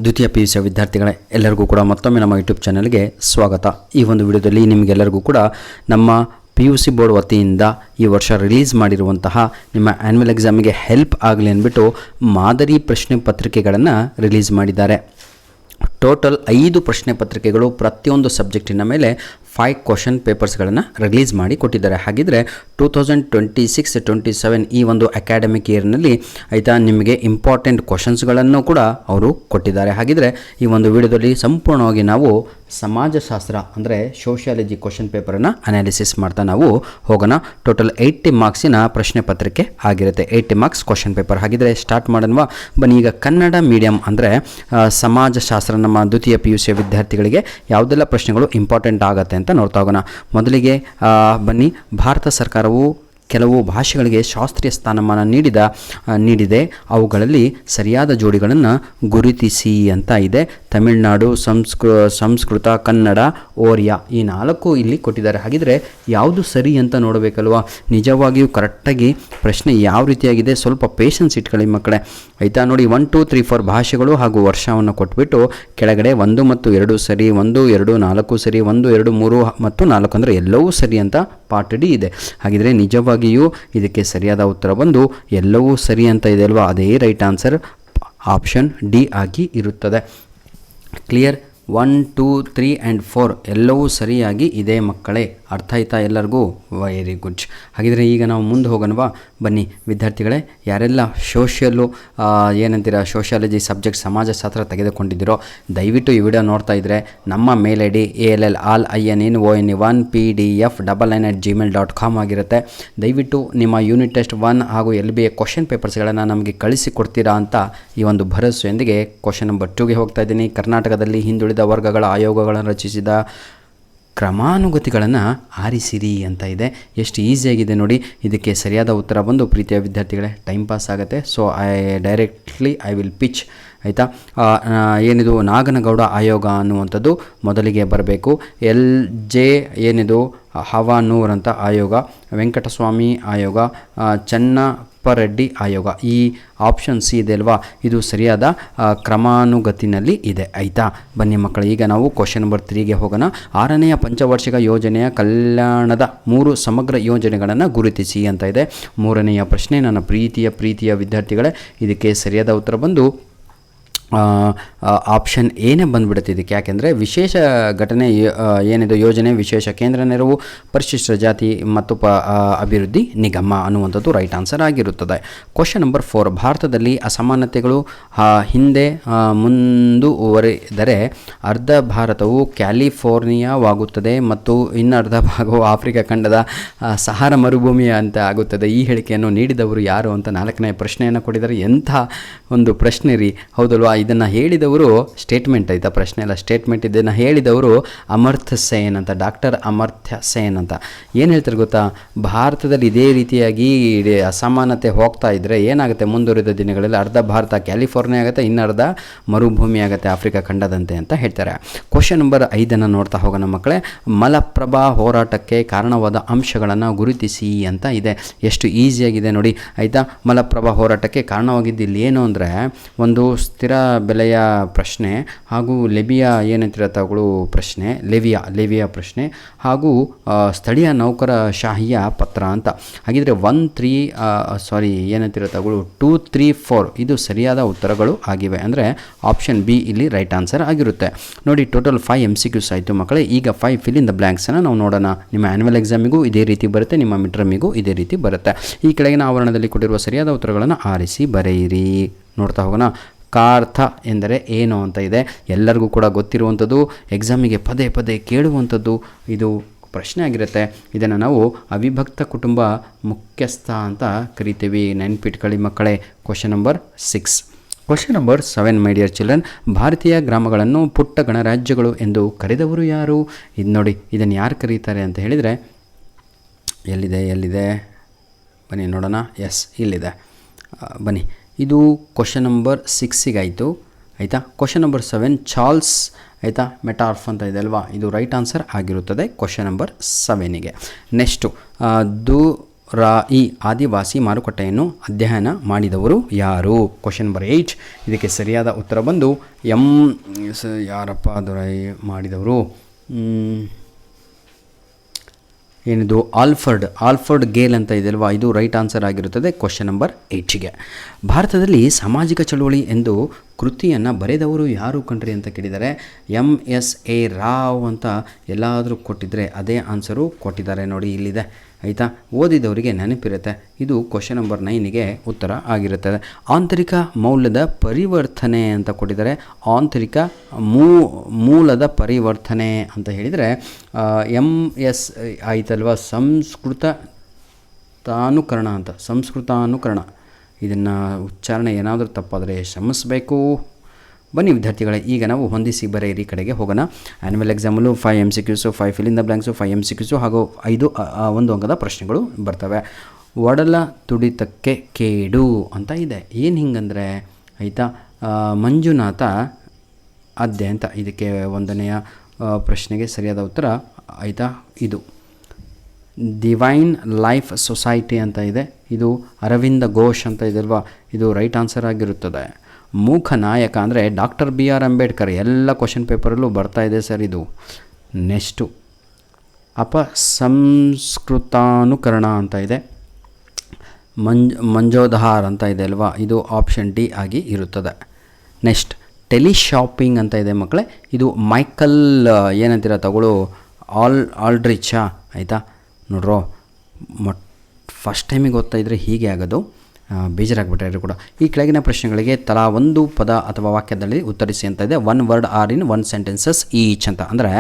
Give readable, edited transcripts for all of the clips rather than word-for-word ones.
ದ್ವಿತೀಯ PUC ವಿದ್ಯಾರ್ಥಿಗಳೇ, ಎಲ್ಲರಿಗೂ ಕೂಡ ಮತ್ತೊಮ್ಮೆ ನಮ್ಮ ಯೂಟ್ಯೂಬ್ ಚಾನಲ್ಗೆ ಸ್ವಾಗತ. ಈ ಒಂದು ವಿಡಿಯೋದಲ್ಲಿ ನಿಮಗೆಲ್ಲರಿಗೂ ಕೂಡ ನಮ್ಮ PUC ಬೋರ್ಡ್ ವತಿಯಿಂದ ಈ ವರ್ಷ ರಿಲೀಸ್ ಮಾಡಿರುವಂತಹ ನಿಮ್ಮ ಆ್ಯನ್ಯುವಲ್ ಎಕ್ಸಾಮಿಗೆ ಹೆಲ್ಪ್ ಆಗಲಿ ಅಂದ್ಬಿಟ್ಟು ಮಾದರಿ ಪ್ರಶ್ನೆ ಪತ್ರಿಕೆಗಳನ್ನು ರಿಲೀಸ್ ಮಾಡಿದ್ದಾರೆ. ಟೋಟಲ್ 5 ಪ್ರಶ್ನೆ ಪತ್ರಿಕೆಗಳು ಪ್ರತಿಯೊಂದು ಸಬ್ಜೆಕ್ಟಿನ ಮೇಲೆ 5 ಕ್ವಶನ್ ಪೇಪರ್ಸ್ಗಳನ್ನು ರಿಲೀಸ್ ಮಾಡಿ ಕೊಟ್ಟಿದ್ದಾರೆ. ಹಾಗಿದ್ರೆ 2026-27 ಈ ಒಂದು ಅಕಾಡೆಮಿಕ್ ಇಯರ್ನಲ್ಲಿ ನಿಮಗೆ ಇಂಪಾರ್ಟೆಂಟ್ ಕ್ವಶನ್ಸ್ಗಳನ್ನು ಕೂಡ ಅವರು ಕೊಟ್ಟಿದ್ದಾರೆ. ಹಾಗಿದ್ರೆ ಈ ಒಂದು ವಿಡಿಯೋದಲ್ಲಿ ಸಂಪೂರ್ಣವಾಗಿ ನಾವು ಸಮಾಜಶಾಸ್ತ್ರ ಅಂದರೆ ಸೋಷಿಯಾಲಜಿ ಕ್ವಶನ್ ಪೇಪರನ್ನು ಅನಾಲಿಸಿಸ್ ಮಾಡ್ತಾ ನಾವು ಹೋಗೋಣ. ಟೋಟಲ್ 80 ಮಾರ್ಕ್ಸಿನ ಪ್ರಶ್ನೆ ಪತ್ರಿಕೆ ಆಗಿರುತ್ತೆ, 80 ಮಾರ್ಕ್ಸ್ ಕ್ವಶನ್ ಪೇಪರ್. ಹಾಗಿದ್ರೆ ಸ್ಟಾರ್ಟ್ ಮಾಡೋಣ ಬನ್ನಿ. ಈಗ ಕನ್ನಡ ಮೀಡಿಯಂ ಅಂದರೆ ಸಮಾಜಶಾಸ್ತ್ರ ನಮ್ಮ ದ್ವಿತೀಯ PUC ವಿದ್ಯಾರ್ಥಿಗಳಿಗೆ ಯಾವುದೆಲ್ಲ ಪ್ರಶ್ನೆಗಳು ಇಂಪಾರ್ಟೆಂಟ್ ಆಗುತ್ತೆ ಅಂತ ನೋಡ್ತಾ ಹೋಗೋಣ. ಮೊದಲಿಗೆ ಬನ್ನಿ, ಭಾರತ ಸರ್ಕಾರವು ಕೆಲವು ಭಾಷೆಗಳಿಗೆ ಶಾಸ್ತ್ರೀಯ ಸ್ಥಾನಮಾನ ನೀಡಿದೆ. ಅವುಗಳಲ್ಲಿ ಸರಿಯಾದ ಜೋಡಿಗಳನ್ನು ಗುರುತಿಸಿ ಅಂತ ಇದೆ. ತಮಿಳುನಾಡು, ಸಂಸ್ಕೃತ, ಕನ್ನಡ, ಓರಿಯಾ ಈ 4 ಇಲ್ಲಿ ಕೊಟ್ಟಿದ್ದಾರೆ. ಹಾಗಿದ್ರೆ ಯಾವುದು ಸರಿ ಅಂತ ನೋಡಬೇಕಲ್ವಾ? ನಿಜವಾಗಿಯೂ ಕರೆಕ್ಟಾಗಿ ಪ್ರಶ್ನೆ ಯಾವ ರೀತಿಯಾಗಿದೆ ಸ್ವಲ್ಪ ಪೇಷನ್ಸ್ ಇಟ್ಕೊಳ್ಳಿ ಮಕ್ಕಳೇ. ನೋಡಿ, 1 2 3 4 ಭಾಷೆಗಳು ಹಾಗೂ ವರ್ಷವನ್ನು ಕೊಟ್ಬಿಟ್ಟು ಕೆಳಗಡೆ 1 ಮತ್ತು 2 ಸರಿ, 1 2 4 ಸರಿ, 1 2 3 ಮತ್ತು 4 ಅಂದರೆ ಎಲ್ಲವೂ ಸರಿ ಅಂತ ಪಾರ್ಟ್ ಡಿ ಇದೆ. ಹಾಗಿದ್ರೆ ನಿಜವಾಗಿಯೂ ಇದಕ್ಕೆ ಸರಿಯಾದ ಉತ್ತರ ಬಂದು ಎಲ್ಲವೂ ಸರಿ ಅಂತ ಇದೆ ಅಲ್ವಾ? ಅದೇ ರೈಟ್ ಆನ್ಸರ್ ಆಪ್ಷನ್ ಡಿ ಆಗಿ ಇರುತ್ತದೆ. ಕ್ಲಿಯರ್? 1 2 3 ಆ್ಯಂಡ್ 4 ಎಲ್ಲವೂ ಸರಿಯಾಗಿ ಇದೆ ಮಕ್ಕಳೇ. ಅರ್ಥ ಆಯ್ತಾ ಎಲ್ಲರಿಗೂ? Very good. ಹಾಗಿದ್ರೆ ಈಗ ನಾವು ಮುಂದೆ ಹೋಗೋಣವಾ? ಬನ್ನಿ ವಿದ್ಯಾರ್ಥಿಗಳೇ, ಯಾರೆಲ್ಲ ಸೋಷಿಯಾಲಜಿ ಸಬ್ಜೆಕ್ಟ್ ಸಮಾಜಶಾಸ್ತ್ರ ತೆಗೆದುಕೊಂಡಿದ್ದೀರೋ ದಯವಿಟ್ಟು ಈ ವಿಡಿಯೋ ನೋಡ್ತಾ ಇದ್ದರೆ ನಮ್ಮ ಮೇಲ್ ಐ ಡಿ ALLINONPDF99@gmail.com ಆಗಿರುತ್ತೆ. ದಯವಿಟ್ಟು ನಿಮ್ಮ ಯೂನಿಟ್ ಟೆಸ್ಟ್ 1 ಹಾಗೂ LBA ಕ್ವಶನ್ ಪೇಪರ್ಸ್ಗಳನ್ನು ನಮಗೆ ಕಳಿಸಿಕೊಡ್ತೀರಾ ಅಂತ ಈ ಒಂದು ಭರವಸೆಯೊಂದಿಗೆ ಕ್ವಶನ್ ನಂಬರ್ 2ಗೆ ಹೋಗ್ತಾ ಇದ್ದೀನಿ. ಕರ್ನಾಟಕದಲ್ಲಿ ಹಿಂದುಳಿದ ವರ್ಗಗಳ ಆಯೋಗಗಳನ್ನು ರಚಿಸಿದ ಕ್ರಮಾನುಗತಿಗಳನ್ನು ಆರಿಸಿರಿ ಅಂತ ಇದೆ. ಎಷ್ಟು ಈಸಿಯಾಗಿದೆ ನೋಡಿ. ಇದಕ್ಕೆ ಸರಿಯಾದ ಉತ್ತರ ಬಂದು ಪ್ರೀತಿಯ ವಿದ್ಯಾರ್ಥಿಗಳೇ, ಟೈಮ್ ಪಾಸ್ ಆಗುತ್ತೆ. So I will pitch. ಆಯಿತಾ? ಏನಿದು ನಾಗನಗೌಡ ಆಯೋಗ ಅನ್ನುವಂಥದ್ದು ಮೊದಲಿಗೆ ಬರಬೇಕು. LJ ಹವಾನೂರ್ ಅಂತ ಆಯೋಗ, ವೆಂಕಟಸ್ವಾಮಿ ಆಯೋಗ, ಚನ್ನಪ್ಪರೆಡ್ಡಿ ಆಯೋಗ. ಈ ಆಪ್ಷನ್ ಸಿ ಇದೆ ಅಲ್ವಾ? ಇದು ಸರಿಯಾದ ಕ್ರಮಾನುಗತಿನಲ್ಲಿ ಇದೆ. ಆಯಿತಾ? ಬನ್ನಿ ಮಕ್ಕಳು, ಈಗ ನಾವು ಕ್ವಶನ್ ನಂಬರ್ 3ಗೆ ಹೋಗೋಣ. 6ನೆಯ ಪಂಚವಾರ್ಷಿಕ ಯೋಜನೆಯ ಕಲ್ಯಾಣದ 3 ಸಮಗ್ರ ಯೋಜನೆಗಳನ್ನು ಗುರುತಿಸಿ ಅಂತ ಇದೆ. 3ನೆಯ ಪ್ರಶ್ನೆ ನನ್ನ ಪ್ರೀತಿಯ ವಿದ್ಯಾರ್ಥಿಗಳೇ, ಇದಕ್ಕೆ ಸರಿಯಾದ ಉತ್ತರ ಬಂದು ಆಪ್ಷನ್ ಏನೇ ಬಂದುಬಿಡುತ್ತೆ ಇದಕ್ಕೆ. ಯಾಕೆಂದರೆ ವಿಶೇಷ ಘಟನೆ ಯೋಜನೆ, ವಿಶೇಷ ಕೇಂದ್ರ ನೆರವು, ಪರಿಶಿಷ್ಟ ಜಾತಿ ಮತ್ತು ಅಭಿವೃದ್ಧಿ ನಿಗಮ ಅನ್ನುವಂಥದ್ದು ರೈಟ್ ಆನ್ಸರ್ ಆಗಿರುತ್ತದೆ. ಕ್ವಶನ್ ನಂಬರ್ 4, ಭಾರತದಲ್ಲಿ ಅಸಮಾನತೆಗಳು ಹಿಂದೆ ಮುಂದುವರೆದರೆ ಅರ್ಧ ಭಾರತವು ಕ್ಯಾಲಿಫೋರ್ನಿಯಾವಾಗುತ್ತದೆ ಮತ್ತು ಇನ್ನರ್ಧ ಭಾಗವು ಆಫ್ರಿಕಾ ಖಂಡದ ಸಹಾರ ಮರುಭೂಮಿ ಅಂತ ಆಗುತ್ತದೆ. ಈ ಹೇಳಿಕೆಯನ್ನು ನೀಡಿದವರು ಯಾರು ಅಂತ 4ನೇ ಪ್ರಶ್ನೆಯನ್ನು ಕೊಟ್ಟಿದ್ದಾರೆ. ಎಂಥ ಒಂದು ಪ್ರಶ್ನೆ ರೀ, ಹೌದಲ್ವಾ? ಇದನ್ನು ಹೇಳಿದವರು ಸ್ಟೇಟ್ಮೆಂಟ್, ಆಯಿತಾ? ಪ್ರಶ್ನೆ ಎಲ್ಲ ಸ್ಟೇಟ್ಮೆಂಟ್. ಇದನ್ನು ಹೇಳಿದವರು ಅಮರ್ತ್ಯ ಸೇನ್ ಅಂತ, ಡಾಕ್ಟರ್ ಅಮರ್ತ್ಯ ಸೇನ್ ಅಂತ. ಏನು ಹೇಳ್ತಾರೆ ಗೊತ್ತಾ? ಭಾರತದಲ್ಲಿ ಇದೇ ರೀತಿಯಾಗಿ ಅಸಮಾನತೆ ಹೋಗ್ತಾ ಇದ್ದರೆ ಏನಾಗುತ್ತೆ ಮುಂದುವರಿದ ದಿನಗಳಲ್ಲಿ? ಅರ್ಧ ಭಾರತ ಕ್ಯಾಲಿಫೋರ್ನಿಯಾ ಆಗುತ್ತೆ, ಇನ್ನರ್ಧ ಮರುಭೂಮಿ ಆಗುತ್ತೆ ಆಫ್ರಿಕಾ ಖಂಡದಂತೆ ಅಂತ ಹೇಳ್ತಾರೆ. ಕ್ವಶನ್ ನಂಬರ್ 5 ನೋಡ್ತಾ ಹೋಗೋಣ ಮಕ್ಕಳೇ. ಮಲಪ್ರಭಾ ಹೋರಾಟಕ್ಕೆ ಕಾರಣವಾದ ಅಂಶಗಳನ್ನು ಗುರುತಿಸಿ ಅಂತ ಇದೆ. ಎಷ್ಟು ಈಸಿಯಾಗಿದೆ ನೋಡಿ. ಆಯಿತಾ? ಮಲಪ್ರಭಾ ಹೋರಾಟಕ್ಕೆ ಕಾರಣವಾಗಿದ್ದು ಇಲ್ಲಿ ಏನು ಅಂದರೆ ಒಂದು ಸ್ಥಿರ ಬೆಲೆಯ ಪ್ರಶ್ನೆ ಹಾಗೂ ತಗಳು ಪ್ರಶ್ನೆ, ಲೆವಿಯಾ ಪ್ರಶ್ನೆ ಹಾಗೂ ಸ್ಥಳೀಯ ನೌಕರಶಾಹಿಯ ಪತ್ರ ಅಂತ. ಹಾಗಿದ್ರೆ 2 3 4 ಇದು ಸರಿಯಾದ ಉತ್ತರಗಳು ಆಗಿವೆ. ಅಂದರೆ ಆಪ್ಷನ್ ಬಿ ಇಲ್ಲಿ ರೈಟ್ ಆನ್ಸರ್ ಆಗಿರುತ್ತೆ. ನೋಡಿ, ಟೋಟಲ್ 5 MCQs ಆಯಿತು ಮಕ್ಕಳೇ. ಈಗ 5 ಫಿಲ್ ಇನ್ ದ ಬ್ಲ್ಯಾಂಕ್ಸನ್ನು ನಾವು ನೋಡೋಣ. ನಿಮ್ಮ ಆ್ಯನ್ಯುವಲ್ ಎಕ್ಸಾಮಿಗೂ ಇದೇ ರೀತಿ ಬರುತ್ತೆ, ನಿಮ್ಮ ಮಿಡ್ ಟರ್ಮಿಗೂ ಇದೇ ರೀತಿ ಬರುತ್ತೆ. ಈ ಕೆಳಗಿನ ಆವರಣದಲ್ಲಿ ಕೊಟ್ಟಿರುವ ಸರಿಯಾದ ಉತ್ತರಗಳನ್ನು ಆರಿಸಿ ಬರೆಯಿರಿ. ನೋಡ್ತಾ ಹೋಗೋಣ. ಕಾರ್ಥ ಎಂದರೆ ಏನು ಅಂತ ಇದೆ. ಎಲ್ಲರಿಗೂ ಕೂಡ ಗೊತ್ತಿರುವಂಥದ್ದು, ಎಕ್ಸಾಮಿಗೆ ಪದೇ ಪದೇ ಕೇಳುವಂಥದ್ದು ಇದು ಪ್ರಶ್ನೆ ಆಗಿರುತ್ತೆ. ಇದನ್ನು ನಾವು ಅವಿಭಕ್ತ ಕುಟುಂಬ ಮುಖ್ಯಸ್ಥ ಅಂತ ಕರಿತೀವಿ. ನೆನ್ಪಿಟ್ಕೊಳ್ಳಿ ಮಕ್ಕಳೇ. Question number 6. Question number 7 my dear children. ಭಾರತೀಯ ಗ್ರಾಮಗಳನ್ನು ಪುಟ್ಟ ಗಣರಾಜ್ಯಗಳು ಎಂದು ಕರೆದವರು ಯಾರು? ಇದು ನೋಡಿ, ಇದನ್ನು ಯಾರು ಕರೀತಾರೆ ಅಂತ ಹೇಳಿದರೆ ಎಲ್ಲಿದೆ ಬನ್ನಿ ನೋಡೋಣ. ಎಸ್, ಇಲ್ಲಿದೆ. ಬನ್ನಿ, ಇದು ಕ್ವಶನ್ ನಂಬರ್ 6ಗೆ ಆಯಿತು. ಆಯಿತಾ? ಕ್ವಶನ್ ನಂಬರ್ 7 ಚಾರ್ಲ್ಸ್, ಆಯಿತಾ, ಮೆಟಾರ್ಫ್ ಅಂತ ಇದೆ ಅಲ್ವಾ? ಇದು ರೈಟ್ ಆನ್ಸರ್ ಆಗಿರುತ್ತದೆ ಕ್ವಶನ್ ನಂಬರ್ 7ಗೆ. ನೆಕ್ಸ್ಟು ಮುಜರಾಯಿ ಆದಿವಾಸಿ ಮಾರುಕಟ್ಟೆಯನ್ನು ಅಧ್ಯಯನ ಮಾಡಿದವರು ಯಾರು? Question number 8. ಇದಕ್ಕೆ ಸರಿಯಾದ ಉತ್ತರ ಬಂದು ಯಾರಪ್ಪ ದೊರೈ ಮಾಡಿದವರು? ಏನಿದು ಆಲ್ಫರ್ಡ್ ಗೇಲ್ ಅಂತ ಇದೆ ಅಲ್ವಾ, ಇದು ರೈಟ್ ಆನ್ಸರ್ ಆಗಿರುತ್ತದೆ ಕ್ವಶನ್ ನಂಬರ್ 8ಗೆ. ಭಾರತದಲ್ಲಿ ಸಾಮಾಜಿಕ ಚಳುವಳಿ ಎಂದು ಕೃತಿಯನ್ನು ಬರೆದವರು ಯಾರು ಕಂಡ್ರಿ ಅಂತ ಕೇಳಿದ್ದಾರೆ. MSA ರಾವ್ ಅಂತ ಎಲ್ಲಾದರೂ ಕೊಟ್ಟಿದ್ದರೆ ಅದೇ ಆನ್ಸರು ಕೊಟ್ಟಿದ್ದಾರೆ ನೋಡಿ, ಇಲ್ಲಿದೆ ಆಯಿತಾ. ಓದಿದವರಿಗೆ ನೆನಪಿರುತ್ತೆ. ಇದು ಕ್ವಶನ್ ನಂಬರ್ 9ಗೆ ಉತ್ತರ ಆಗಿರುತ್ತದೆ. ಆಂತರಿಕ ಮೌಲ್ಯದ ಪರಿವರ್ತನೆ ಅಂತ ಕೊಟ್ಟಿದ್ದಾರೆ. ಆಂತರಿಕ ಮೂಲದ ಪರಿವರ್ತನೆ ಅಂತ ಹೇಳಿದರೆ MS ಆಯ್ತಲ್ವ, ಸಂಸ್ಕೃತಾನುಕರಣ. ಇದನ್ನು ಉಚ್ಚಾರಣೆ ಏನಾದರೂ ತಪ್ಪಾದರೆ ಶ್ರಮಿಸಬೇಕು. ಬನ್ನಿ ವಿದ್ಯಾರ್ಥಿಗಳೇ, ಈಗ ನಾವು ಹೊಂದಿಸಿ ಬರೆಯಿರಿ ಕಡೆಗೆ ಹೋಗೋಣ. ಆ್ಯನ್ಯುವಲ್ ಎಕ್ಸಾಮಲ್ಲೂ 5 MCQs, 5 fill in the blanks, 5 MCQs ಹಾಗೂ 5 1 ಅಂಕದ ಪ್ರಶ್ನೆಗಳು ಬರ್ತವೆ. ಒಡಲ ತುಡಿತಕ್ಕೆ ಕೇಡು ಅಂತ ಇದೆ. ಏನು ಹಿಂಗಂದರೆ ಆಯಿತಾ, ಮಂಜುನಾಥ ಅದ್ದೆ ಅಂತ. ಇದಕ್ಕೆ 1ನೆಯ ಪ್ರಶ್ನೆಗೆ ಸರಿಯಾದ ಉತ್ತರ ಆಯಿತಾ, ಇದು ಡಿವೈನ್ ಲೈಫ್ ಸೊಸೈಟಿ ಅಂತ ಇದೆ. ಇದು ಅರವಿಂದ ಘೋಷ್ ಅಂತ ಇದೆ ಅಲ್ವಾ, ಇದು ರೈಟ್ ಆನ್ಸರ್ ಆಗಿರುತ್ತದೆ. ಮೂಕ ನಾಯಕ ಅಂದರೆ ಡಾಕ್ಟರ್ BR ಅಂಬೇಡ್ಕರ್. ಎಲ್ಲ ಕ್ವಶನ್ ಪೇಪರಲ್ಲೂ ಬರ್ತಾ ಇದೆ ಸರ್ ಇದು. ನೆಕ್ಸ್ಟು ಅಪಸಂಸ್ಕೃತಾನುಕರಣ ಅಂತ ಇದೆ. ಮಂಜೋಧಾರ್ ಅಂತ ಇದೆ ಅಲ್ವಾ, ಇದು ಆಪ್ಷನ್ D ಆಗಿ ಇರುತ್ತದೆ. ನೆಕ್ಸ್ಟ್ ಟೆಲಿಶಾಪಿಂಗ್ ಅಂತ ಇದೆ ಮಕ್ಕಳೇ. ಇದು ಮೈಕಲ್ ಏನಂತೀರ ತಗೊಳ್ಳೋ ಆಲ್ಡ್ರಿಚಾ ಆಯಿತಾ. ನೋಡ್ರೋ, ಫಸ್ಟ್ ಟೈಮಿಗೆ ಓದ್ತಾ ಇದ್ದರೆ ಹೀಗೆ ಆಗೋದು, ಬೇಜಾರಾಗ್ಬಿಟ್ರೆ ಕೂಡ. ಈ ಕೆಳಗಿನ ಪ್ರಶ್ನೆಗಳಿಗೆ ತಲಾ ಒಂದು ಪದ ಅಥವಾ ವಾಕ್ಯದಲ್ಲಿ ಉತ್ತರಿಸಿ ಅಂತ ಇದೆ. 1 word ಆರ್ ಇನ್ 1 sentences ಈಚ್ ಅಂತ. ಅಂದರೆ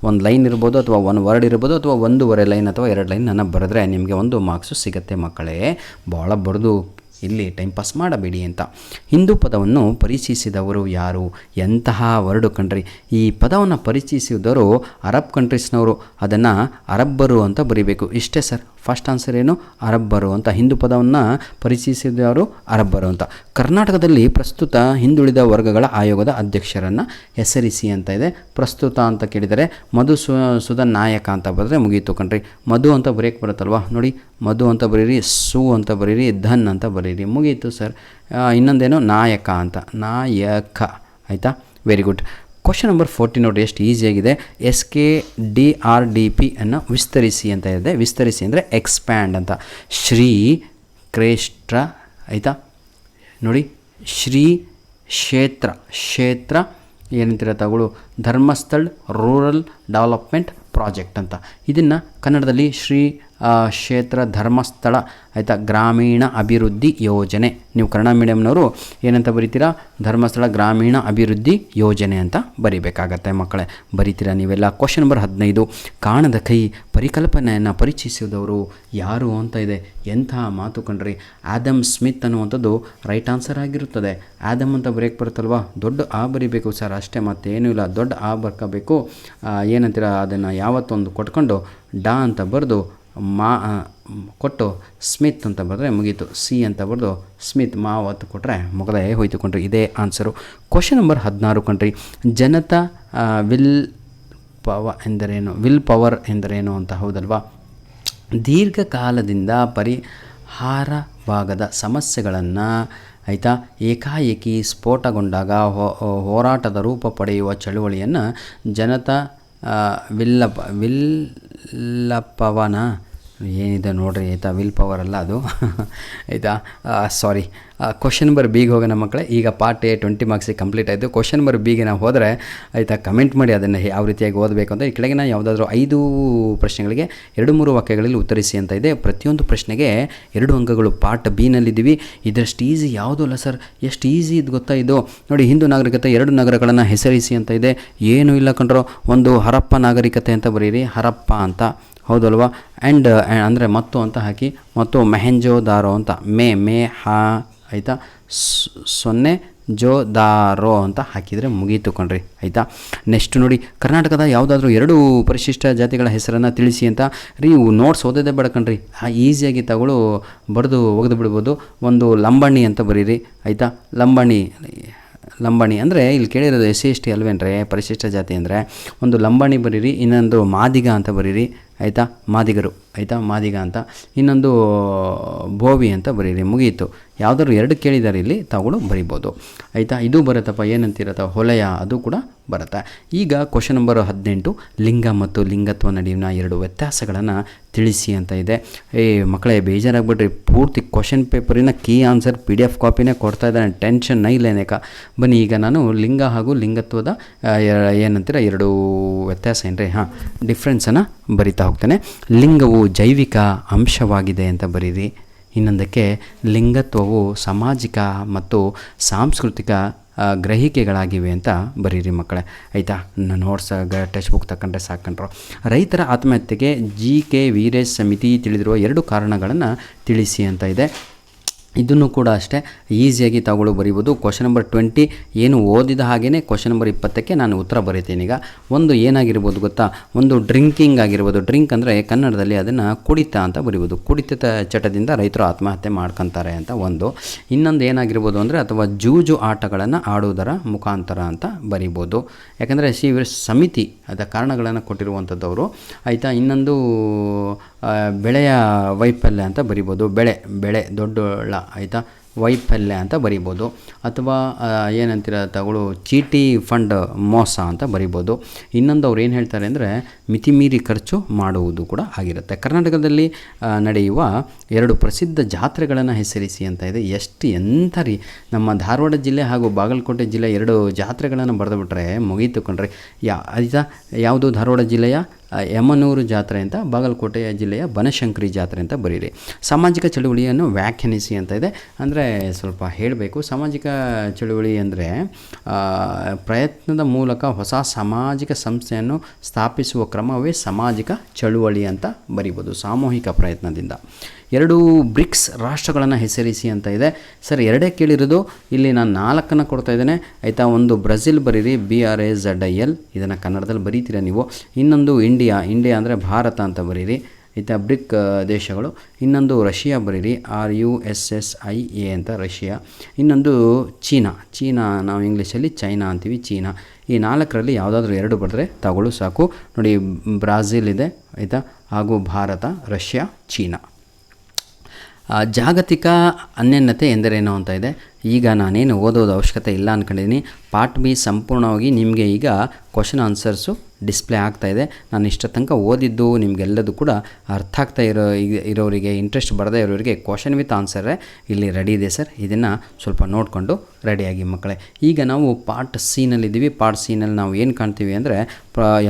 1 ಲೈನ್ ಇರ್ಬೋದು ಅಥವಾ 1 word ಇರ್ಬೋದು ಅಥವಾ 1.5 ಲೈನ್ ಅಥವಾ 2 ಲೈನ್ ನನ್ನ ಬರೆದ್ರೆ ನಿಮಗೆ 1 ಮಾರ್ಕ್ಸು ಸಿಗುತ್ತೆ ಮಕ್ಕಳೇ. ಭಾಳ ಬರೆದು ಇಲ್ಲಿ ಟೈಮ್ ಪಾಸ್ ಮಾಡಬೇಡಿ ಅಂತ. ಹಿಂದೂ ಪದವನ್ನು ಪರಿಚಯಿಸಿದವರು ಯಾರು? ಎಂತಹ ವರ್ಡು ಕಣ್ರಿ. ಈ ಪದವನ್ನು ಪರಿಚಯಿಸಿದವರು ಅರಬ್ ಕಂಟ್ರೀಸ್ನವರು. ಅದನ್ನು ಅರಬ್ಬರು ಅಂತ ಬರೀಬೇಕು. ಇಷ್ಟೇ ಸರ್. ಫಸ್ಟ್ ಆನ್ಸರ್ ಏನು? ಅರಬ್ಬರು ಅಂತ. ಹಿಂದೂ ಪದವನ್ನು ಪರಿಚಯಿಸಿದವರು ಅರಬ್ಬರು ಅಂತ. ಕರ್ನಾಟಕದಲ್ಲಿ ಪ್ರಸ್ತುತ ಹಿಂದುಳಿದ ವರ್ಗಗಳ ಆಯೋಗದ ಅಧ್ಯಕ್ಷರನ್ನು ಹೆಸರಿಸಿ ಅಂತ ಇದೆ. ಪ್ರಸ್ತುತ ಅಂತ ಕೇಳಿದರೆ ಮಧುಸೂದನ್ ನಾಯಕ ಅಂತ ಬರೆದ್ರೆ ಮುಗೀತು ಕಣ್ರಿ. ಮಧು ಅಂತ ಬರೆಯೋಕ್ಕೆ ಬರುತ್ತಲ್ವ ನೋಡಿ, ಮಧು ಅಂತ ಬರೀರಿ, ಸು ಅಂತ ಬರೀರಿ, ಧನ್ ಅಂತ ಬರೀರಿ, ಮುಗೀತು ಸರ್. ಇನ್ನೊಂದೇನು ನಾಯಕ ಅಂತ, ನಾಯಕ ಆಯಿತಾ. Very good. ಕ್ವಶನ್ ನಂಬರ್ 14 ನೋಡಿ, ಎಷ್ಟು ಈಸಿಯಾಗಿದೆ. SKDRDP ಅನ್ನು ವಿಸ್ತರಿಸಿ ಅಂತ ಇದೆ. ವಿಸ್ತರಿಸಿ ಅಂದರೆ ಎಕ್ಸ್ಪ್ಯಾಂಡ್ ಅಂತ. ಶ್ರೀ ಕ್ಷೇತ್ರ ಆಯಿತಾ ನೋಡಿ, ಶ್ರೀ ಕ್ಷೇತ್ರ ಏನಂತೀರ ತಗೊಳ್ಳು, ಧರ್ಮಸ್ಥಳ್ ರೂರಲ್ ಡೆವಲಪ್ಮೆಂಟ್ ಪ್ರಾಜೆಕ್ಟ್ ಅಂತ. ಇದನ್ನು ಕನ್ನಡದಲ್ಲಿ ಶ್ರೀ ಕ್ಷೇತ್ರ ಧರ್ಮಸ್ಥಳ ಆಯಿತಾ ಗ್ರಾಮೀಣ ಅಭಿವೃದ್ಧಿ ಯೋಜನೆ. ನೀವು ಕನ್ನಡ ಮೀಡಿಯಮ್ನವರು ಏನಂತ ಬರೀತೀರಾ? ಧರ್ಮಸ್ಥಳ ಗ್ರಾಮೀಣ ಅಭಿವೃದ್ಧಿ ಯೋಜನೆ ಅಂತ ಬರೀಬೇಕಾಗತ್ತೆ ಮಕ್ಕಳೇ. ಬರೀತೀರಾ ನೀವೆಲ್ಲ. ಕ್ವಶನ್ ನಂಬರ್ 15, ಕಾಣದ ಕೈ ಪರಿಕಲ್ಪನೆಯನ್ನು ಪರಿಚಯಿಸಿದವರು ಯಾರು ಅಂತ ಇದೆ. ಎಂತಹ ಮಾತು ಕಂಡ್ರಿ. ಆದಮ್ ಸ್ಮಿತ್ ಅನ್ನುವಂಥದ್ದು ರೈಟ್ ಆನ್ಸರ್ ಆಗಿರುತ್ತದೆ. ಆದಮ್ ಅಂತ ಬರೆಯೋಕ್ಕೆ ಬರುತ್ತಲ್ವ, ದೊಡ್ಡ ಆ ಬರೀಬೇಕು ಸರ್, ಅಷ್ಟೇ ಮತ್ತೇನೂ ಇಲ್ಲ. ದೊಡ್ಡ ಆ ಬರ್ಕೋಬೇಕು. ಏನಂತೀರ, ಅದನ್ನು ಯಾವತ್ತೊಂದು ಕೊಟ್ಕೊಂಡು ಡಾ ಅಂತ ಬರೆದು ಕೊಟ್ಟು ಸ್ಮಿತ್ ಅಂತ ಬರೆದ್ರೆ ಮುಗೀತು. ಸಿ ಅಂತ ಬರೆದು ಸ್ಮಿತ್ ಮಾವತ್ತು ಕೊಟ್ಟರೆ ಮುಗದೇ ಹೋಯ್ತು ಕೊಂಡ್ರಿ. ಇದೇ ಆನ್ಸರು. ಕ್ವಶನ್ ನಂಬರ್ 16 ಕಂಡ್ರಿ. ಜನತಾ ವಿಲ್ ಪವರ್ ಎಂದರೇನು ಅಂತ. ಹೌದಲ್ವಾ? ದೀರ್ಘಕಾಲದಿಂದ ಪರಿಹಾರವಾಗದ ಸಮಸ್ಯೆಗಳನ್ನು ಆಯಿತಾ ಏಕಾಏಕಿ ಸ್ಫೋಟಗೊಂಡಾಗ ಹೋರಾಟದ ರೂಪ ಪಡೆಯುವ ಚಳುವಳಿಯನ್ನು ಜನತಾ ವಿಲ್ಲಪವನ ಏನಿದೆ ನೋಡ್ರಿ ಆಯಿತಾ. ವಿಲ್ ಪವರ್ ಅಲ್ಲ ಅದು ಆಯಿತಾ, ಸಾರಿ. ಕ್ವಶನ್ ನಂಬರ್ ಬಿಗೆ ಹೋಗೋಣ ಮಕ್ಕಳೇ. ಈಗ ಪಾರ್ಟ್ A 20 ಮಾರ್ಕ್ಸಿಗೆ ಕಂಪ್ಲೀಟ್ ಆಯಿತು. ಕ್ವಶನ್ ನಂಬರ್ ಬಿಗೆ ನಾವು ಹೋದರೆ ಆಯಿತಾ, ಕಮೆಂಟ್ ಮಾಡಿ ಅದನ್ನು ಯಾವ ರೀತಿಯಾಗಿ ಓದಬೇಕು ಅಂತ. ಈ ಕೆಳಗಿನ ಯಾವುದಾದ್ರೂ 5 ಪ್ರಶ್ನೆಗಳಿಗೆ 2-3 ವಾಕ್ಯಗಳಲ್ಲಿ ಉತ್ತರಿಸಿ ಅಂತ ಇದೆ. ಪ್ರತಿಯೊಂದು ಪ್ರಶ್ನೆಗೆ 2 ಅಂಕಗಳು. ಪಾರ್ಟ್ B-ನಲ್ಲಿದ್ದೀವಿ. ಇದರಷ್ಟು ಈಸಿ ಯಾವುದೂ ಅಲ್ಲ ಸರ್. ಎಷ್ಟು ಈಸಿ ಇದು ಗೊತ್ತಾ ಇದು ನೋಡಿ. ಹಿಂದೂ ನಾಗರಿಕತೆ 2 ನಗರಗಳನ್ನು ಹೆಸರಿಸಿ ಅಂತ ಇದೆ. ಏನೂ ಇಲ್ಲ ಕಂಡ್ರೋ. ಒಂದು ಹರಪ್ಪ ನಾಗರಿಕತೆ ಅಂತ ಬರೀರಿ, ಹರಪ್ಪ ಅಂತ. ಹೌದಲ್ವಾ? ಆ್ಯಂಡ್ ಅಂದರೆ ಮತ್ತು ಅಂತ ಹಾಕಿ, ಮತ್ತು ಮೆಹೆಂಜೋದಾರೋ ಅಂತ, ಮೇ ಹಾ ಆಯಿತಾ, 0 ಜೋದಾರೋ ಅಂತ ಹಾಕಿದರೆ ಮುಗೀತು ಕಣ್ರಿ ಆಯಿತಾ. ನೆಕ್ಸ್ಟ್ ನೋಡಿ, ಕರ್ನಾಟಕದ ಯಾವುದಾದ್ರೂ 2 ಪರಿಶಿಷ್ಟ ಜಾತಿಗಳ ಹೆಸರನ್ನು ತಿಳಿಸಿ ಅಂತ. ನೋಟ್ಸ್ ಓದೋದೇ ಬೇಡ ಕಣ್ರಿ, ಈಸಿಯಾಗಿ ತಗೊಳ್ಳು ಬರೆದು ಒಗೆದು ಬಿಡ್ಬೋದು. ಒಂದು ಲಂಬಾಣಿ ಅಂತ ಬರೀರಿ ಆಯಿತಾ. ಲಂಬಾಣಿ ಅಂದರೆ ಇಲ್ಲಿ ಕೇಳಿರೋದು SC ST ಅಲ್ವೇನ್ರೆ ಪರಿಶಿಷ್ಟ ಜಾತಿ ಅಂದರೆ. ಒಂದು ಲಂಬಾಣಿ ಬರೀರಿ, ಇನ್ನೊಂದು ಮಾದಿಗ ಅಂತ ಬರೀರಿ ಆಯಿತಾ, ಮಾದಿಗರು ಆಯಿತಾ, ಮಾದಿಗ ಅಂತ. ಇನ್ನೊಂದು ಬೋವಿ ಅಂತ ಬರೀರಿ, ಮುಗಿಯಿತು. ಯಾವುದಾದ್ರು 2 ಕೇಳಿದ್ದಾರೆ ಇಲ್ಲಿ, ತಾವುಗಳು ಬರಿಬೋದು ಆಯಿತಾ. ಇದು ಬರುತ್ತಪ್ಪ, ಏನಂತಿರತ್ತ ಹೊಲೆಯ, ಅದು ಕೂಡ ಬರುತ್ತೆ. ಈಗ ಕ್ವಶನ್ ನಂಬರ್ 18, ಲಿಂಗ ಮತ್ತು ಲಿಂಗತ್ವ ನಡುವಿನ 2 ವ್ಯತ್ಯಾಸಗಳನ್ನು ತಿಳಿಸಿ ಅಂತ ಇದೆ. ಮಕ್ಕಳೇ ಬೇಜಾರಾಗ್ಬಿಟ್ರಿ, ಪೂರ್ತಿ ಕ್ವಶನ್ ಪೇಪರಿನ ಕೀ ಆನ್ಸರ್ PDF ಕಾಪಿನೇ ಕೊಡ್ತಾ ಇದ್ದಾನೆ, ಟೆನ್ಷನ್ ನೈಲೇನೇಕ. ಬನ್ನಿ ಈಗ ನಾನು ಲಿಂಗ ಹಾಗೂ ಲಿಂಗತ್ವದ ಏನಂತೀರ 2 ವ್ಯತ್ಯಾಸ ಏನ್ರಿ, ಡಿಫ್ರೆನ್ಸನ್ನು ಬರಿತಾ ಹೋಗ್ತಾನೆ. ಲಿಂಗವು ಜೈವಿಕ ಅಂಶವಾಗಿದೆ ಅಂತ ಬರೀರಿ. ಇನ್ನೊಂದಕ್ಕೆ ಲಿಂಗತ್ವವು ಸಾಮಾಜಿಕ ಮತ್ತು ಸಾಂಸ್ಕೃತಿಕ ಗ್ರಹಿಕೆಗಳಾಗಿವೆ ಅಂತ ಬರೀರಿ ಮಕ್ಕಳೇ ಆಯಿತಾ. ನೋಟ್ಸ್ ಟೆಕ್ಸ್ಟ್ ಬುಕ್ ತಗೊಂಡ್ರೆ ಸಾಕಂಡ್ರು. ರೈತರ ಆತ್ಮಹತ್ಯೆಗೆ GK ವೀರೇಶ್ ಸಮಿತಿ ತಿಳಿದಿರುವ 2 ಕಾರಣಗಳನ್ನು ತಿಳಿಸಿ ಅಂತ ಇದೆ. ಇದನ್ನು ಕೂಡ ಅಷ್ಟೇ ಈಸಿಯಾಗಿ ತಾವುಗಳು ಬರೀಬೋದು. ಕ್ವಶನ್ ನಂಬರ್ 20 ಏನು ಓದಿದ ಹಾಗೆಯೇ ಕ್ವಶನ್ ನಂಬರ್ 20ಕ್ಕೆ ನಾನು ಉತ್ತರ ಬರೀತೀನಿ. ಈಗ ಒಂದು ಏನಾಗಿರ್ಬೋದು ಗೊತ್ತಾ, ಒಂದು ಡ್ರಿಂಕಿಂಗ್ ಆಗಿರ್ಬೋದು. ಡ್ರಿಂಕ್ ಅಂದರೆ ಕನ್ನಡದಲ್ಲಿ ಅದನ್ನು ಕುಡಿತ ಅಂತ ಬರೀಬೋದು. ಕುಡಿತದ ಚಟದಿಂದ ರೈತರು ಆತ್ಮಹತ್ಯೆ ಮಾಡ್ಕೊತಾರೆ ಅಂತ ಒಂದು. ಇನ್ನೊಂದು ಏನಾಗಿರ್ಬೋದು ಅಂದರೆ ಅಥವಾ ಜೂಜು ಆಟಗಳನ್ನು ಆಡುವುದರ ಮುಖಾಂತರ ಅಂತ ಬರೀಬೋದು. ಯಾಕಂದರೆ ಸಮಿತಿ ಅದ ಕಾರಣಗಳನ್ನು ಕೊಟ್ಟಿರುವಂಥದ್ದವರು ಆಯಿತಾ. ಇನ್ನೊಂದು ಬೆಳೆಯ ವೈಫಲ್ಯ ಅಂತ ಬರಿಬೋದು. ಬೆಳೆ ದೊಡ್ಡಳ ಆಯಿತಾ, ವೈಫಲ್ಯ ಅಂತ ಬರಿಬೋದು. ಅಥವಾ ಏನಂತೀರ ತಗೊಳ್ಳು, ಚೀಟಿ ಫಂಡ್ ಮೋಸ ಅಂತ ಬರಿಬೋದು. ಇನ್ನೊಂದು ಅವ್ರು ಏನು ಹೇಳ್ತಾರೆ ಅಂದರೆ ಮಿತಿಮೀರಿ ಖರ್ಚು ಮಾಡುವುದು ಕೂಡ ಆಗಿರುತ್ತೆ. ಕರ್ನಾಟಕದಲ್ಲಿ ನಡೆಯುವ 2 ಪ್ರಸಿದ್ಧ ಜಾತ್ರೆಗಳನ್ನು ಹೆಸರಿಸಿ ಅಂತ ಇದೆ. ಎಂಥ ರೀ, ನಮ್ಮ ಧಾರವಾಡ ಜಿಲ್ಲೆ ಹಾಗೂ ಬಾಗಲಕೋಟೆ ಜಿಲ್ಲೆ 2 ಜಾತ್ರೆಗಳನ್ನು ಬರೆದುಬಿಟ್ರೆ ಮುಗೀತು ಕಣ್ರಿ. ಆಯಿತಾ, ಯಾವುದು ಧಾರವಾಡ ಜಿಲ್ಲೆಯ ಯಮನೂರು ಜಾತ್ರೆ ಅಂತ, ಬಾಗಲಕೋಟೆಯ ಜಿಲ್ಲೆಯ ಬನಶಂಕರಿ ಜಾತ್ರೆ ಅಂತ ಬರೀರಿ. ಸಾಮಾಜಿಕ ಚಳುವಳಿಯನ್ನು ವ್ಯಾಖ್ಯಾನಿಸಿ ಅಂತ ಇದೆ. ಅಂದರೆ ಸ್ವಲ್ಪ ಹೇಳಬೇಕು. ಸಾಮಾಜಿಕ ಚಳುವಳಿ ಅಂದರೆ ಪ್ರಯತ್ನದ ಮೂಲಕ ಹೊಸ ಸಾಮಾಜಿಕ ಸಂಸ್ಥೆಯನ್ನು ಸ್ಥಾಪಿಸುವ ಕ್ರಮವೇ ಸಾಮಾಜಿಕ ಚಳುವಳಿ ಅಂತ ಬರಿಬೋದು, ಸಾಮೂಹಿಕ ಪ್ರಯತ್ನದಿಂದ. 2 ಬ್ರಿಕ್ಸ್ ರಾಷ್ಟ್ರಗಳನ್ನು ಹೆಸರಿಸಿ ಅಂತ ಇದೆ. ಸರ್ 2 ಕೇಳಿರೋದು, ಇಲ್ಲಿ ನಾನು 4 ಕೊಡ್ತಾ ಇದ್ದೇನೆ ಆಯಿತಾ. ಒಂದು ಬ್ರೆಜಿಲ್ ಬರೀರಿ, BRAZIL, ಇದನ್ನು ಕನ್ನಡದಲ್ಲಿ ಬರೀತೀರಾ ನೀವು. ಇನ್ನೊಂದು ಇಂಡಿಯಾ ಅಂದರೆ ಭಾರತ ಅಂತ ಬರೀರಿ ಆಯಿತಾ, ಬ್ರಿಕ್ ದೇಶಗಳು. ಇನ್ನೊಂದು ರಷ್ಯಾ ಬರೀರಿ, RUSSIA ಅಂತ ರಷ್ಯಾ. ಇನ್ನೊಂದು ಚೀನಾ ನಾವು ಇಂಗ್ಲೀಷಲ್ಲಿ ಚೈನಾ ಅಂತೀವಿ, ಚೀನಾ. ಈ 4ರಲ್ಲಿ ಯಾವುದಾದ್ರೂ 2 ಬರೆದ್ರೆ ತಗೊಳ್ಳು ಸಾಕು. ನೋಡಿ, ಬ್ರಾಜಿಲ್ ಇದೆ ಆಯಿತಾ, ಹಾಗೂ ಭಾರತ, ರಷ್ಯಾ, ಚೀನಾ. ಜಾಗತಿಕ ಅನ್ಯೋನ್ಯತೆ ಎಂದರೇನು ಅಂತ ಇದೆ. ಈಗ ನಾನೇನು ಓದೋದು ಅವಶ್ಯಕತೆ ಇಲ್ಲ ಅಂದ್ಕೊಂಡಿದ್ದೀನಿ. ಪಾರ್ಟ್ ಬಿ ಸಂಪೂರ್ಣವಾಗಿ ನಿಮಗೆ ಈಗ ಕ್ವಶನ್ ಆನ್ಸರ್ಸು ಡಿಸ್ಪ್ಲೇ ಆಗ್ತಾಯಿದೆ. ನಾನು ಇಷ್ಟ ತನಕ ಓದಿದ್ದು ನಿಮಗೆಲ್ಲದು ಕೂಡ ಅರ್ಥ ಆಗ್ತಾ ಇರೋರಿಗೆ, ಇಂಟ್ರೆಸ್ಟ್ ಬರದೇ ಇರೋರಿಗೆ ಕ್ವಶನ್ ವಿತ್ ಆನ್ಸರೇ ಇಲ್ಲಿ ರೆಡಿ ಇದೆ ಸರ್. ಇದನ್ನು ಸ್ವಲ್ಪ ನೋಡಿಕೊಂಡು ರೆಡಿಯಾಗಿ ಮಕ್ಕಳೇ. ಈಗ ನಾವು ಪಾರ್ಟ್ ಸಿನಲ್ಲಿದ್ದೀವಿ. ಪಾರ್ಟ್ ಸಿನಲ್ಲಿ ನಾವು ಏನು ಕಾಣ್ತೀವಿ ಅಂದರೆ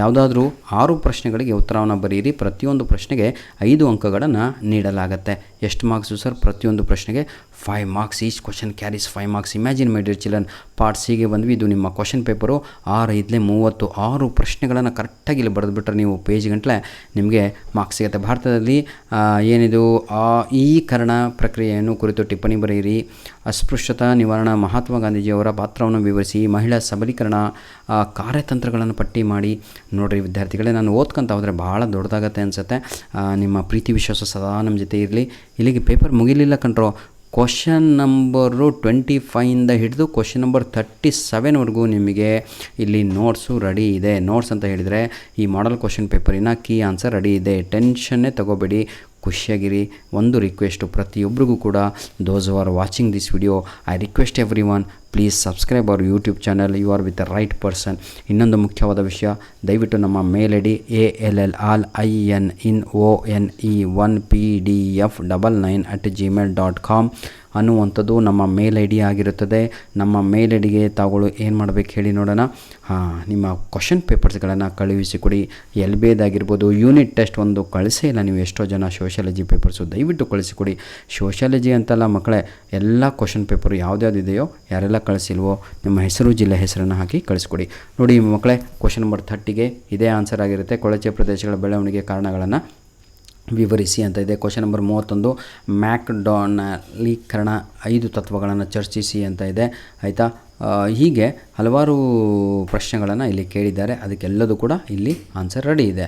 ಯಾವುದಾದ್ರೂ 6 ಪ್ರಶ್ನೆಗಳಿಗೆ ಉತ್ತರವನ್ನು ಬರೀರಿ. ಪ್ರತಿಯೊಂದು ಪ್ರಶ್ನೆಗೆ 5 ಅಂಕಗಳನ್ನು ನೀಡಲಾಗುತ್ತೆ. ಎಷ್ಟು ಮಾರ್ಕ್ಸು ಸರ್? ಪ್ರತಿಯೊಂದು ಪ್ರಶ್ನೆಗೆ 5 marks. Each question carries 5 marks. Imagine my dear children, part ಸಿಗೆ ಬಂದ್ವಿ. ಇದು ನಿಮ್ಮ ಕ್ವಶನ್ ಪೇಪರು. 6 ಪ್ರಶ್ನೆಗಳನ್ನು ಕರೆಕ್ಟಾಗಿ ಇಲ್ಲಿ ಬರೆದುಬಿಟ್ರೆ ನೀವು ಪೇಜ್ ಗಂಟಲೆ ನಿಮಗೆ ಮಾರ್ಕ್ಸ್ ಸಿಗುತ್ತೆ. ಭಾರತದಲ್ಲಿ ಏನಿದು ಈ ಕರಣ ಪ್ರಕ್ರಿಯೆಯನ್ನು ಕುರಿತು ಟಿಪ್ಪಣಿ ಬರೆಯಿರಿ. ಅಸ್ಪೃಶ್ಯತಾ ನಿವಾರಣಾ ಮಹಾತ್ಮ ಗಾಂಧೀಜಿಯವರ ಪಾತ್ರವನ್ನು ವಿವರಿಸಿ. ಮಹಿಳಾ ಸಬಲೀಕರಣ ಕಾರ್ಯತಂತ್ರಗಳನ್ನು ಪಟ್ಟಿ ಮಾಡಿ. ನೋಡಿರಿ ವಿದ್ಯಾರ್ಥಿಗಳೇ, ನಾನು ಓದ್ಕೊಂತ ಹೋದರೆ ಭಾಳ ದೊಡ್ಡದಾಗತ್ತೆ ಅನಿಸುತ್ತೆ. ನಿಮ್ಮ ಪ್ರೀತಿ ವಿಶ್ವಾಸ ಸದಾ ನಮ್ಮ ಜೊತೆ ಇರಲಿ. ಇಲ್ಲಿಗೆ ಪೇಪರ್ ಮುಗಿಲಿಲ್ಲ ಕಣ್ರೋ. ಕ್ವಶನ್ ನಂಬರು 25ಇಂದ ಹಿಡಿದು ಕ್ವಶನ್ ನಂಬರ್ 37ವರೆಗೂ ನಿಮಗೆ ಇಲ್ಲಿ ನೋಟ್ಸು ರೆಡಿ ಇದೆ. ನೋಟ್ಸ್ ಅಂತ ಹೇಳಿದರೆ ಈ ಮಾಡಲ್ ಕ್ವಶನ್ ಪೇಪರಿನ ಕೀ ಆನ್ಸರ್ ರೆಡಿ ಇದೆ. ಟೆನ್ಷನ್ನೇ ತಗೋಬೇಡಿ, ಖುಷಿಯಾಗಿರಿ. ಒಂದು ರಿಕ್ವೆಸ್ಟು ಪ್ರತಿಯೊಬ್ಬರಿಗೂ ಕೂಡ, those who are watching this video, I request everyone, please subscribe our YouTube channel. You are with the right person. ಇನ್ನೊಂದು ಮುಖ್ಯವಾದ ವಿಷಯ, ದಯವಿಟ್ಟು ನಮ್ಮ ಮೇಲ್ ಐ ಡಿ ALLINONE1PDF99@gmail.com ಅನ್ನುವಂಥದ್ದು ನಮ್ಮ ಮೇಲ್ ಐ ಡಿ ಆಗಿರುತ್ತದೆ. ನಮ್ಮ ಮೇಲ್ ಐ ಡಿಗೆ ತಾವುಗಳು ಏನು ಮಾಡಬೇಕು ಹೇಳಿ ನೋಡೋಣ. ನಿಮ್ಮ ಕ್ವಶನ್ ಪೇಪರ್ಸ್ಗಳನ್ನು ಕಳುಹಿಸಿಕೊಡಿ. LBAದಾಗಿರ್ಬೋದು, ಯೂನಿಟ್ ಟೆಸ್ಟ್ ಒಂದು ಕಳಿಸೇ ಇಲ್ಲ ನೀವು ಎಷ್ಟೋ ಜನ. ಸೋಷಿಯಾಲಜಿ ಪೇಪರ್ಸು ದಯವಿಟ್ಟು ಕಳಿಸಿಕೊಡಿ. ಸೋಷಿಯಾಲಜಿ ಅಂತಲ್ಲ ಮಕ್ಕಳೇ, ಎಲ್ಲ ಕ್ವಶನ್ ಪೇಪರು ಯಾವುದ್ಯಾವುದಿದೆಯೋ ಯಾರೆಲ್ಲ ಕಳಿಸಿಲ್ವೋ ನಿಮ್ಮ ಹೆಸರು, ಜಿಲ್ಲೆ ಹೆಸರನ್ನು ಹಾಕಿ ಕಳಿಸ್ಕೊಡಿ. ನೋಡಿ ಮಕ್ಕಳೇ, ಕ್ವಶನ್ ನಂಬರ್ 30ಗೆ ಇದೇ ಆನ್ಸರ್ ಆಗಿರುತ್ತೆ. ಕೊಳಚೆ ಪ್ರದೇಶಗಳ ಬೆಳವಣಿಗೆ ಕಾರಣಗಳನ್ನು ವಿವರಿಸಿ ಅಂತ ಇದೆ. ಕ್ವಶನ್ ನಂಬರ್ 31, ಮ್ಯಾಕ್ಡೊನಾಲ್ಡೀಕರಣ 5 ತತ್ವಗಳನ್ನು ಚರ್ಚಿಸಿ ಅಂತ ಇದೆ ಆಯಿತಾ. ಹೀಗೆ ಹಲವಾರು ಪ್ರಶ್ನೆಗಳನ್ನು ಇಲ್ಲಿ ಕೇಳಿದ್ದಾರೆ. ಅದಕ್ಕೆಲ್ಲದೂ ಕೂಡ ಇಲ್ಲಿ ಆನ್ಸರ್ ರೆಡಿ ಇದೆ.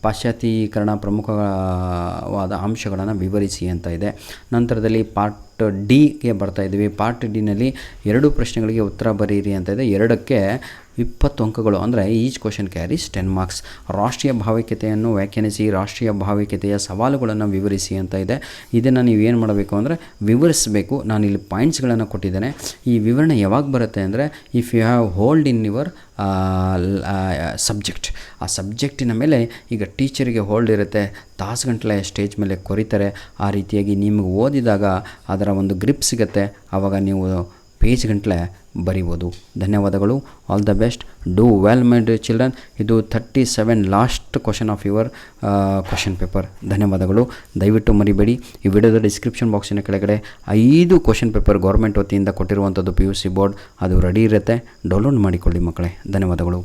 ಪಾಶ್ಚಾತ್ಯೀಕರಣ ಪ್ರಮುಖವಾದ ಅಂಶಗಳನ್ನು ವಿವರಿಸಿ ಅಂತ ಇದೆ. ನಂತರದಲ್ಲಿ ಪಾರ್ಟ್ ಡಿಗೆ ಬರ್ತಾ ಇದ್ದೀವಿ. ಪಾರ್ಟ್ ಡಿನಲ್ಲಿ 2 ಪ್ರಶ್ನೆಗಳಿಗೆ ಉತ್ತರ ಬರೀರಿ ಅಂತ ಇದೆ. 2ಕ್ಕೆ 20 ಅಂಕಗಳು, ಅಂದರೆ ಈಚ್ ಕ್ವಶನ್ ಕ್ಯಾರೀಸ್ 10 ಮಾರ್ಕ್ಸ್. ರಾಷ್ಟ್ರೀಯ ಭಾವೈಕ್ಯತೆಯನ್ನು ವ್ಯಾಖ್ಯಾನಿಸಿ, ರಾಷ್ಟ್ರೀಯ ಭಾವೈಕ್ಯತೆಯ ಸವಾಲುಗಳನ್ನು ವಿವರಿಸಿ ಅಂತ ಇದೆ. ಇದನ್ನು ನೀವೇನು ಮಾಡಬೇಕು ಅಂದರೆ ವಿವರಿಸಬೇಕು. ನಾನಿಲ್ಲಿ ಪಾಯಿಂಟ್ಸ್ಗಳನ್ನು ಕೊಟ್ಟಿದ್ದೇನೆ. ಈ ವಿವರಣೆ ಯಾವಾಗ ಬರುತ್ತೆ ಅಂದರೆ if you have hold in your subject. ಆ ಸಬ್ಜೆಕ್ಟಿನ ಮೇಲೆ ಈಗ ಟೀಚರಿಗೆ ಹೋಲ್ಡ್ ಇರುತ್ತೆ, ತಾಸುಗಂಟಲೆ ಸ್ಟೇಜ್ ಮೇಲೆ ಕೊರಿತಾರೆ. ಆ ರೀತಿಯಾಗಿ ನಿಮಗೆ ಓದಿದಾಗ ಅದರ ಒಂದು ಗ್ರಿಪ್ ಸಿಗುತ್ತೆ. ಆವಾಗ ನೀವು ಪೇಜ್ ಗಂಟಲೆ ಬರಿಬೋದು. ಧನ್ಯವಾದಗಳು. All the best. Do well my dear children. ಇದು 37 last question of your question paper. ಧನ್ಯವಾದಗಳು. ದಯವಿಟ್ಟು ಮರಿಬೇಡಿ. ಈ ವಿಡಿಯೋದ ಡಿಸ್ಕ್ರಿಪ್ಷನ್ ಬಾಕ್ಸಿನ ಕೆಳಗಡೆ 5 ಕ್ವಶನ್ ಪೇಪರ್ ಗೌರ್ಮೆಂಟ್ ವತಿಯಿಂದ ಕೊಟ್ಟಿರುವಂಥದ್ದು PUC ಬೋರ್ಡ್ ಅದು ರೆಡಿ ಇರುತ್ತೆ. ಡೌನ್ಲೋಡ್ ಮಾಡಿಕೊಳ್ಳಿ ಮಕ್ಕಳೇ. ಧನ್ಯವಾದಗಳು.